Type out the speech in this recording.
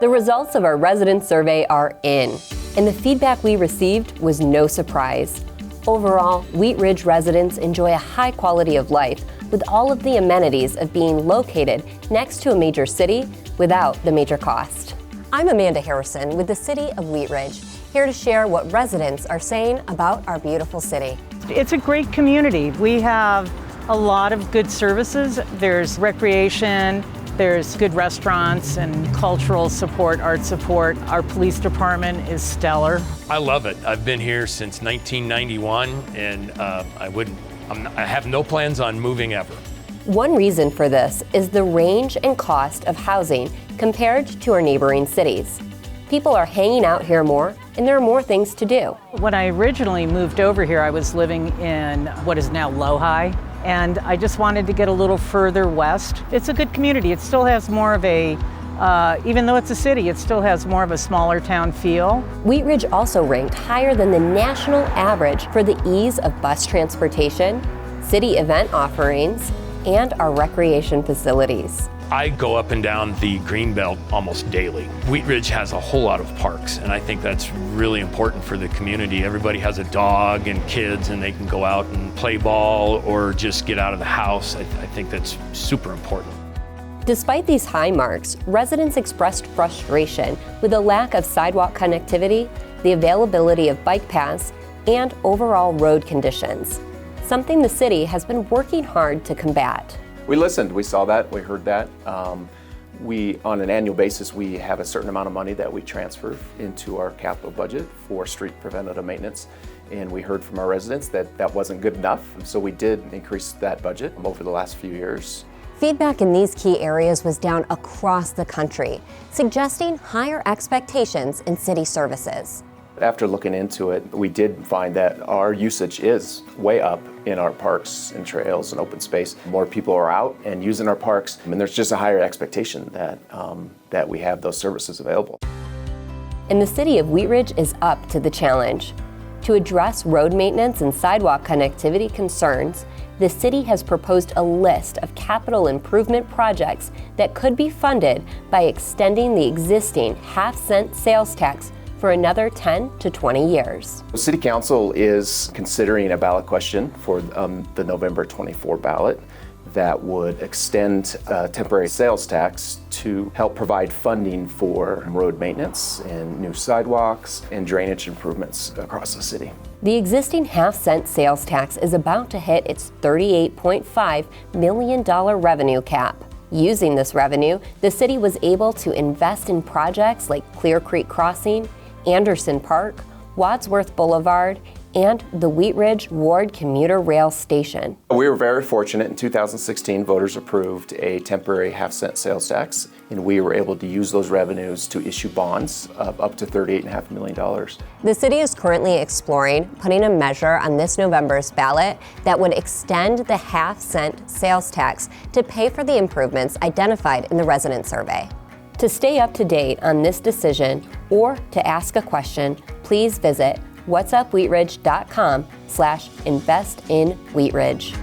The results of our resident survey are in, and the feedback we received was no surprise. Overall, Wheat Ridge residents enjoy a high quality of life with all of the amenities of being located next to a major city without the major cost. I'm Amanda Harrison with the City of Wheat Ridge, here to share what residents are saying about our beautiful city. It's a great community. We have a lot of good services. There's recreation, there's good restaurants and cultural support, art support. Our police department is stellar. I love it. I've been here since 1991, and I have no plans on moving ever. One reason for this is the range and cost of housing compared to our neighboring cities. People are hanging out here more, and there are more things to do. When I originally moved over here, I was living in what is now Lohi, and I just wanted to get a little further west. It's a good community. It still has more of a, even though it's a city, it still has more of a smaller town feel. Wheat Ridge also ranked higher than the national average for the ease of bus transportation, city event offerings, and our recreation facilities. I go up and down the Greenbelt almost daily. Wheat Ridge has a whole lot of parks, and I think that's really important for the community. Everybody has a dog and kids, and they can go out and play ball or just get out of the house. I think that's super important. Despite these high marks, residents expressed frustration with the lack of sidewalk connectivity, the availability of bike paths, and overall road conditions, something the city has been working hard to combat. We listened, we saw that, we heard that. On an annual basis, we have a certain amount of money that we transfer into our capital budget for street preventative maintenance. And we heard from our residents that that wasn't good enough. So we did increase that budget over the last few years. Feedback in these key areas was down across the country, suggesting higher expectations in city services. After looking into it, we did find that our usage is way up in our parks and trails and open space. More people are out and using our parks, and there's just a higher expectation that we have those services available. And the city of Wheat Ridge is up to the challenge. To address road maintenance and sidewalk connectivity concerns, the city has proposed a list of capital improvement projects that could be funded by extending the existing half-cent sales tax for another 10 to 20 years. The City Council is considering a ballot question for the November 24 ballot that would extend a temporary sales tax to help provide funding for road maintenance and new sidewalks and drainage improvements across the city. The existing half-cent sales tax is about to hit its $38.5 million revenue cap. Using this revenue, the city was able to invest in projects like Clear Creek Crossing, Anderson Park, Wadsworth Boulevard, and the Wheat Ridge Ward Commuter Rail Station. We were very fortunate. In 2016, voters approved a temporary half-cent sales tax, and we were able to use those revenues to issue bonds of up to $38.5 million. The city is currently exploring putting a measure on this November's ballot that would extend the half-cent sales tax to pay for the improvements identified in the resident survey. To stay up to date on this decision or to ask a question, please visit whatsupwheatridge.com/investinwheatridge.